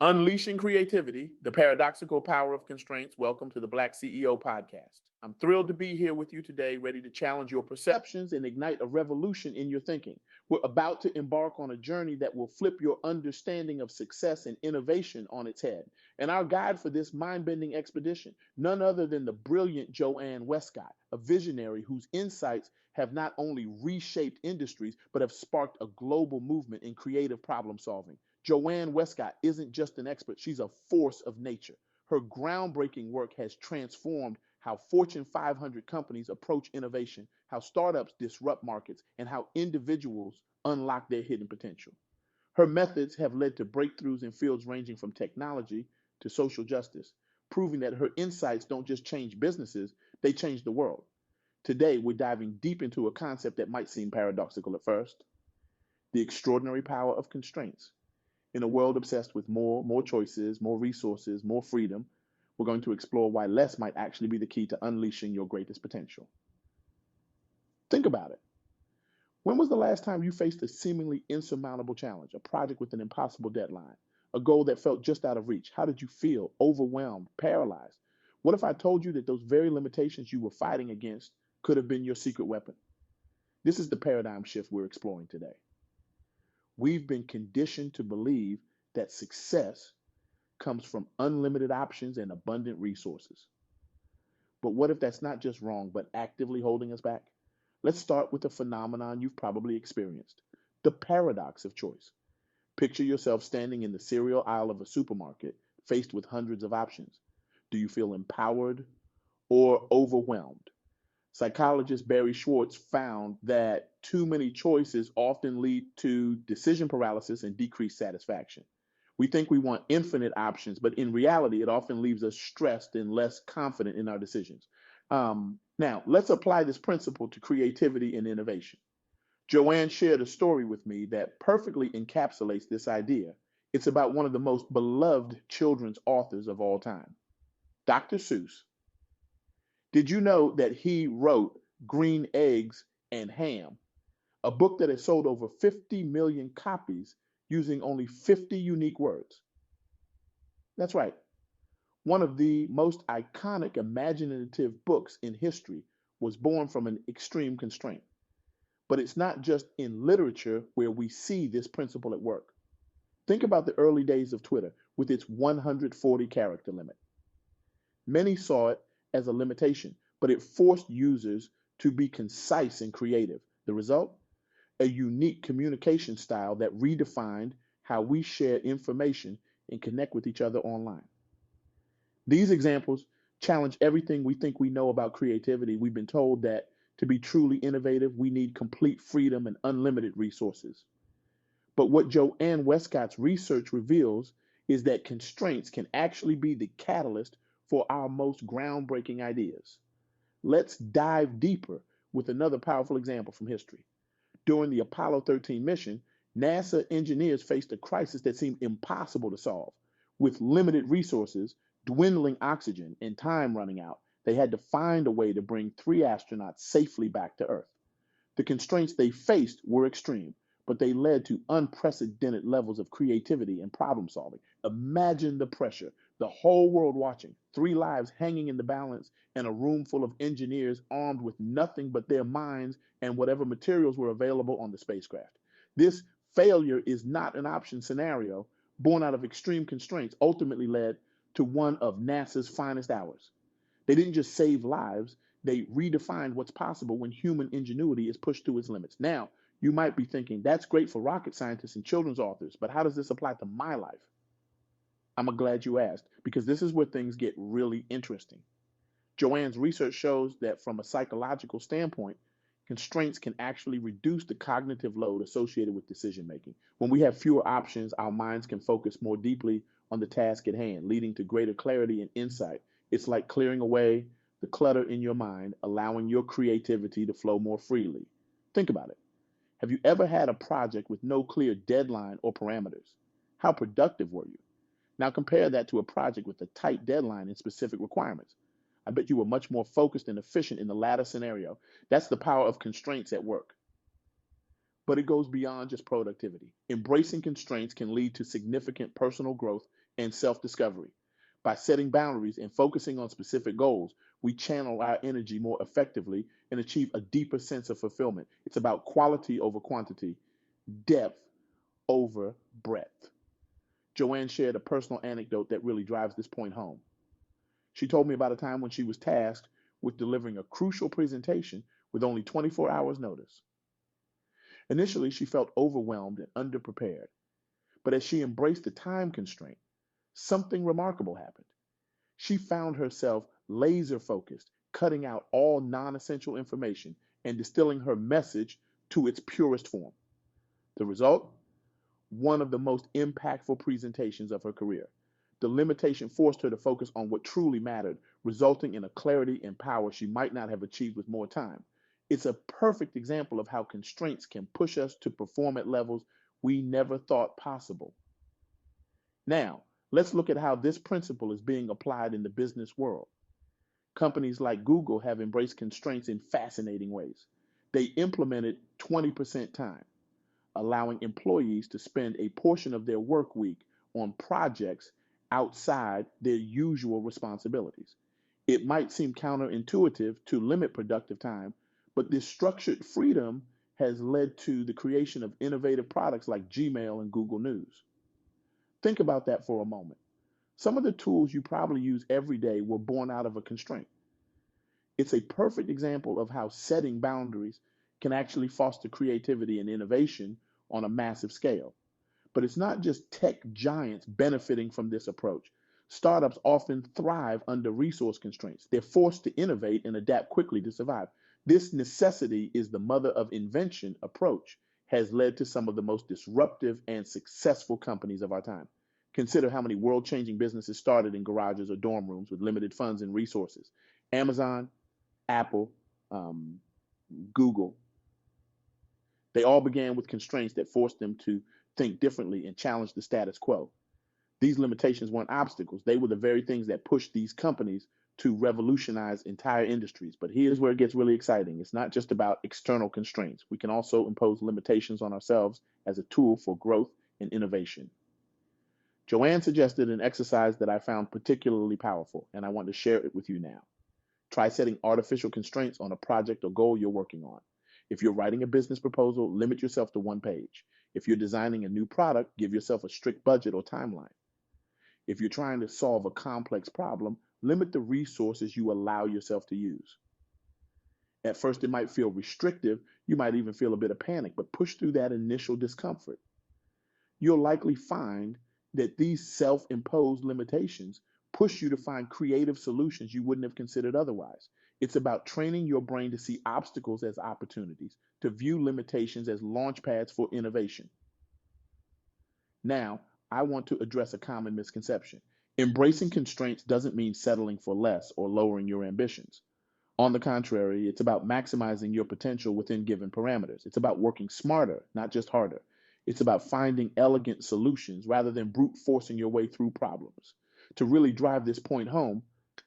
Unleashing creativity, the paradoxical power of constraints. Welcome to the Black CEO Podcast. I'm thrilled to be here with you today, ready to challenge your perceptions and ignite a revolution in your thinking. We're about to embark on a journey that will flip your understanding of success and innovation on its head. And our guide for this mind bending expedition, none other than the brilliant Joanne Wescott, a visionary whose insights have not only reshaped industries, but have sparked a global movement in creative problem solving. Joanne Wescott isn't just an expert, she's a force of nature. Her groundbreaking work has transformed how Fortune 500 companies approach innovation, how startups disrupt markets, and how individuals unlock their hidden potential. Her methods have led to breakthroughs in fields ranging from technology to social justice, proving that her insights don't just change businesses, they change the world. Today, we're diving deep into a concept that might seem paradoxical at first: the extraordinary power of constraints. In a world obsessed with more choices, more resources, more freedom, we're going to explore why less might actually be the key to unleashing your greatest potential. Think about it. When was the last time you faced a seemingly insurmountable challenge, a project with an impossible deadline, a goal that felt just out of reach? How did you feel? Overwhelmed, paralyzed? What if I told you that those very limitations you were fighting against could have been your secret weapon? This is the paradigm shift we're exploring today. We've been conditioned to believe that success comes from unlimited options and abundant resources. But what if that's not just wrong, but actively holding us back? Let's start with a phenomenon you've probably experienced: the paradox of choice. Picture yourself standing in the cereal aisle of a supermarket, faced with hundreds of options. Do you feel empowered or overwhelmed? Psychologist Barry Schwartz found that too many choices often lead to decision paralysis and decreased satisfaction. We think we want infinite options, but in reality, it often leaves us stressed and less confident in our decisions. Now, let's apply this principle to creativity and innovation. Joanne shared a story with me that perfectly encapsulates this idea. It's about one of the most beloved children's authors of all time, Dr. Seuss. Did you know that he wrote Green Eggs and Ham, a book that has sold over 50 million copies using only 50 unique words? That's right. One of the most iconic imaginative books in history was born from an extreme constraint. But it's not just in literature where we see this principle at work. Think about the early days of Twitter with its 140 character limit. Many saw it as a limitation, but it forced users to be concise and creative. The result? A unique communication style that redefined how we share information and connect with each other online. These examples challenge everything we think we know about creativity. We've been told that to be truly innovative, we need complete freedom and unlimited resources. But what Joanne Wescott's research reveals is that constraints can actually be the catalyst for our most groundbreaking ideas. Let's dive deeper with another powerful example from history. During the Apollo 13 mission, NASA engineers faced a crisis that seemed impossible to solve. With limited resources, dwindling oxygen, and time running out, they had to find a way to bring 3 astronauts safely back to Earth. The constraints they faced were extreme, but they led to unprecedented levels of creativity and problem solving. Imagine the pressure: the whole world watching, 3 lives hanging in the balance, and a room full of engineers armed with nothing but their minds and whatever materials were available on the spacecraft. This failure is not an option scenario, born out of extreme constraints, ultimately led to one of NASA's finest hours. They didn't just save lives, they redefined what's possible when human ingenuity is pushed to its limits. Now, you might be thinking, that's great for rocket scientists and children's authors, but how does this apply to my life? I'm glad you asked, because this is where things get really interesting. Joanne's research shows that from a psychological standpoint, constraints can actually reduce the cognitive load associated with decision making. When we have fewer options, our minds can focus more deeply on the task at hand, leading to greater clarity and insight. It's like clearing away the clutter in your mind, allowing your creativity to flow more freely. Think about it. Have you ever had a project with no clear deadline or parameters? How productive were you? Now compare that to a project with a tight deadline and specific requirements. I bet you were much more focused and efficient in the latter scenario. That's the power of constraints at work. But it goes beyond just productivity. Embracing constraints can lead to significant personal growth and self-discovery. By setting boundaries and focusing on specific goals, we channel our energy more effectively and achieve a deeper sense of fulfillment. It's about quality over quantity, depth over breadth. Joanne shared a personal anecdote that really drives this point home. She told me about a time when she was tasked with delivering a crucial presentation with only 24 hours notice. Initially, she felt overwhelmed and underprepared, but as she embraced the time constraint, something remarkable happened. She found herself laser focused, cutting out all non-essential information and distilling her message to its purest form. The result? One of the most impactful presentations of her career. The limitation forced her to focus on what truly mattered, resulting in a clarity and power she might not have achieved with more time. It's a perfect example of how constraints can push us to perform at levels we never thought possible. Now, let's look at how this principle is being applied in the business world. Companies like Google have embraced constraints in fascinating ways. They implemented 20% time, allowing employees to spend a portion of their work week on projects outside their usual responsibilities. It might seem counterintuitive to limit productive time, but this structured freedom has led to the creation of innovative products like Gmail and Google News. Think about that for a moment. Some of the tools you probably use every day were born out of a constraint. It's a perfect example of how setting boundaries can actually foster creativity and innovation on a massive scale. But it's not just tech giants benefiting from this approach. Startups often thrive under resource constraints. They're forced to innovate and adapt quickly to survive. This necessity is the mother of invention approach has led to some of the most disruptive and successful companies of our time. Consider how many world-changing businesses started in garages or dorm rooms with limited funds and resources. Amazon, Apple, Google, they all began with constraints that forced them to think differently and challenge the status quo. These limitations weren't obstacles. They were the very things that pushed these companies to revolutionize entire industries. But here's where it gets really exciting. It's not just about external constraints. We can also impose limitations on ourselves as a tool for growth and innovation. Joanne suggested an exercise that I found particularly powerful, and I want to share it with you now. Try setting artificial constraints on a project or goal you're working on. If you're writing a business proposal, limit yourself to one page. If you're designing a new product, give yourself a strict budget or timeline. If you're trying to solve a complex problem, limit the resources you allow yourself to use. At first, it might feel restrictive. You might even feel a bit of panic, but push through that initial discomfort. You'll likely find that these self-imposed limitations push you to find creative solutions you wouldn't have considered otherwise. It's about training your brain to see obstacles as opportunities, to view limitations as launch pads for innovation. Now, I want to address a common misconception. Embracing constraints doesn't mean settling for less or lowering your ambitions. On the contrary, it's about maximizing your potential within given parameters. It's about working smarter, not just harder. It's about finding elegant solutions rather than brute forcing your way through problems. To really drive this point home,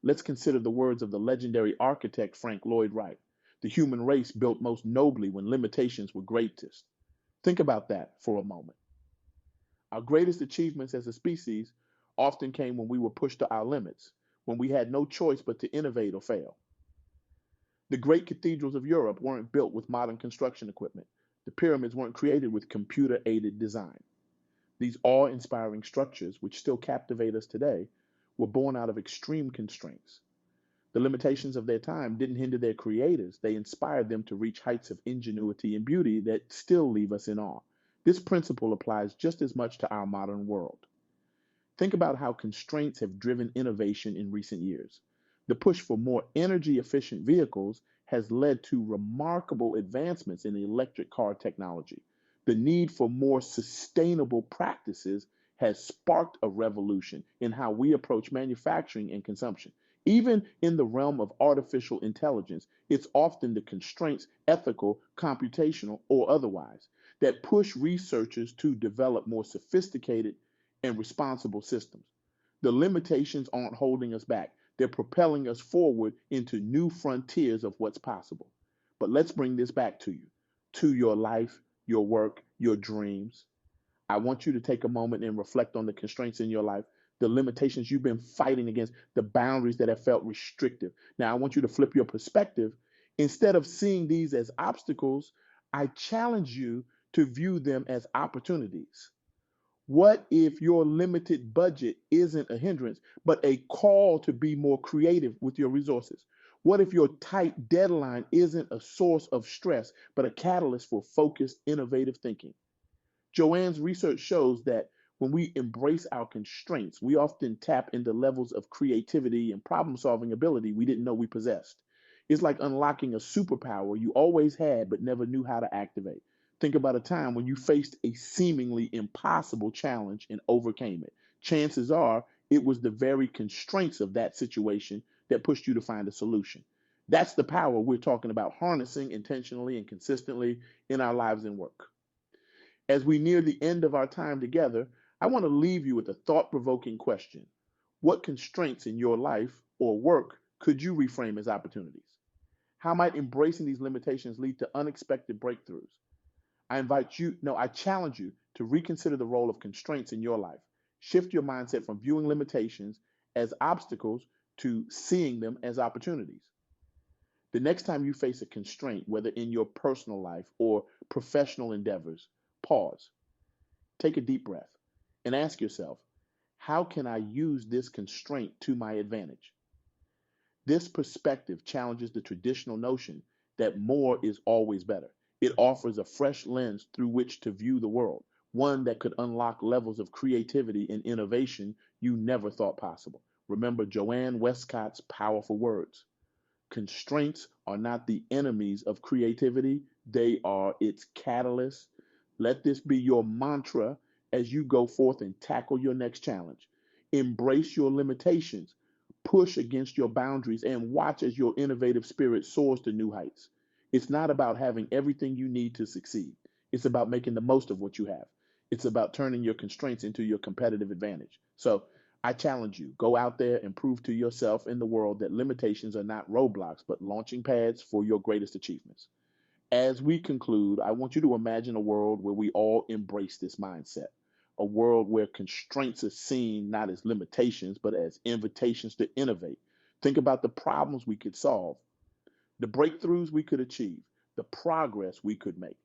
let's consider the words of the legendary architect Frank Lloyd Wright. The human race built most nobly when limitations were greatest. Think about that for a moment. Our greatest achievements as a species often came when we were pushed to our limits, when we had no choice but to innovate or fail. The great cathedrals of Europe weren't built with modern construction equipment. The pyramids weren't created with computer-aided design. These awe-inspiring structures, which still captivate us today, were born out of extreme constraints. The limitations of their time didn't hinder their creators. They inspired them to reach heights of ingenuity and beauty that still leave us in awe. This principle applies just as much to our modern world. Think about how constraints have driven innovation in recent years. The push for more energy-efficient vehicles has led to remarkable advancements in electric car technology. The need for more sustainable practices has sparked a revolution in how we approach manufacturing and consumption. Even in the realm of artificial intelligence, it's often the constraints, ethical, computational, or otherwise, that push researchers to develop more sophisticated and responsible systems. The limitations aren't holding us back. They're propelling us forward into new frontiers of what's possible. But let's bring this back to you, to your life, your work, your dreams. I want you to take a moment and reflect on the constraints in your life. the limitations you've been fighting against, the boundaries that have felt restrictive. Now, I want you to flip your perspective. Instead of seeing these as obstacles, I challenge you to view them as opportunities. What if your limited budget isn't a hindrance, but a call to be more creative with your resources? What if your tight deadline isn't a source of stress, but a catalyst for focused, innovative thinking? Joanne's research shows that when we embrace our constraints, we often tap into levels of creativity and problem solving ability we didn't know we possessed. It's like unlocking a superpower you always had but never knew how to activate. Think about a time when you faced a seemingly impossible challenge and overcame it. Chances are it was the very constraints of that situation that pushed you to find a solution. That's the power we're talking about harnessing intentionally and consistently in our lives and work. As we near the end of our time together, I want to leave you with a thought provoking question. What constraints in your life or work could you reframe as opportunities? How might embracing these limitations lead to unexpected breakthroughs? I challenge you to reconsider the role of constraints in your life. Shift your mindset from viewing limitations as obstacles to seeing them as opportunities. The next time you face a constraint, whether in your personal life or professional endeavors, pause, take a deep breath, and ask yourself, how can I use this constraint to my advantage? This perspective challenges the traditional notion that more is always better. It offers a fresh lens through which to view the world, one that could unlock levels of creativity and innovation you never thought possible. Remember Joanne Wescott's powerful words. Constraints are not the enemies of creativity, they are its catalysts. Let this be your mantra as you go forth and tackle your next challenge. Embrace your limitations, push against your boundaries, and watch as your innovative spirit soars to new heights. It's not about having everything you need to succeed. It's about making the most of what you have. It's about turning your constraints into your competitive advantage. So I challenge you, go out there and prove to yourself and the world that limitations are not roadblocks, but launching pads for your greatest achievements. As we conclude, I want you to imagine a world where we all embrace this mindset, a world where constraints are seen not as limitations, but as invitations to innovate. Think about the problems we could solve, the breakthroughs we could achieve, the progress we could make.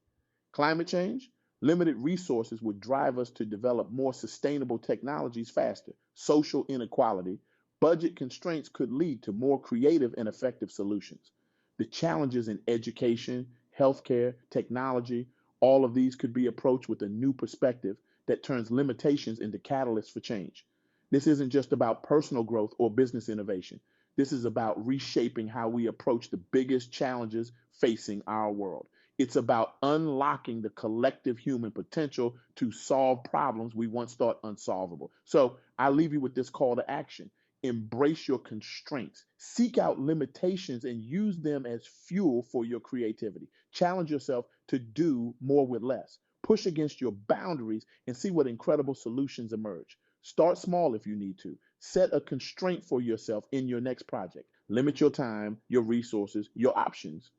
Climate change, limited resources would drive us to develop more sustainable technologies faster. Social inequality, budget constraints could lead to more creative and effective solutions. The challenges in education, healthcare, technology, all of these could be approached with a new perspective that turns limitations into catalysts for change. This isn't just about personal growth or business innovation. This is about reshaping how we approach the biggest challenges facing our world. It's about unlocking the collective human potential to solve problems we once thought unsolvable. So I leave you with this call to action. Embrace your constraints. Seek out limitations and use them as fuel for your creativity. Challenge yourself to do more with less. Push against your boundaries and see what incredible solutions emerge. Start small if you need to. Set a constraint for yourself in your next project. Limit your time, your resources, your options.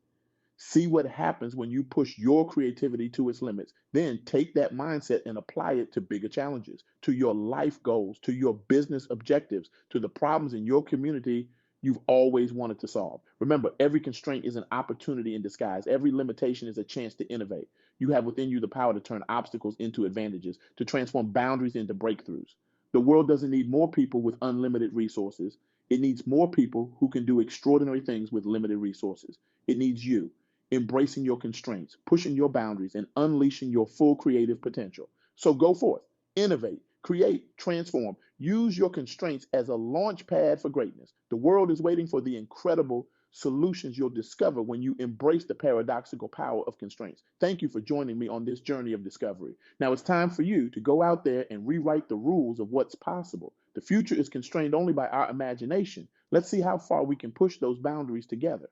See what happens when you push your creativity to its limits. Then take that mindset and apply it to bigger challenges, to your life goals, to your business objectives, to the problems in your community you've always wanted to solve. Remember, every constraint is an opportunity in disguise. Every limitation is a chance to innovate. You have within you the power to turn obstacles into advantages, to transform boundaries into breakthroughs. The world doesn't need more people with unlimited resources. It needs more people who can do extraordinary things with limited resources. It needs you embracing your constraints, pushing your boundaries, and unleashing your full creative potential. So go forth, innovate, create, transform. Use your constraints as a launch pad for greatness. The world is waiting for the incredible solutions you'll discover when you embrace the paradoxical power of constraints. Thank you for joining me on this journey of discovery. Now it's time for you to go out there and rewrite the rules of what's possible. The future is constrained only by our imagination. Let's see how far we can push those boundaries together.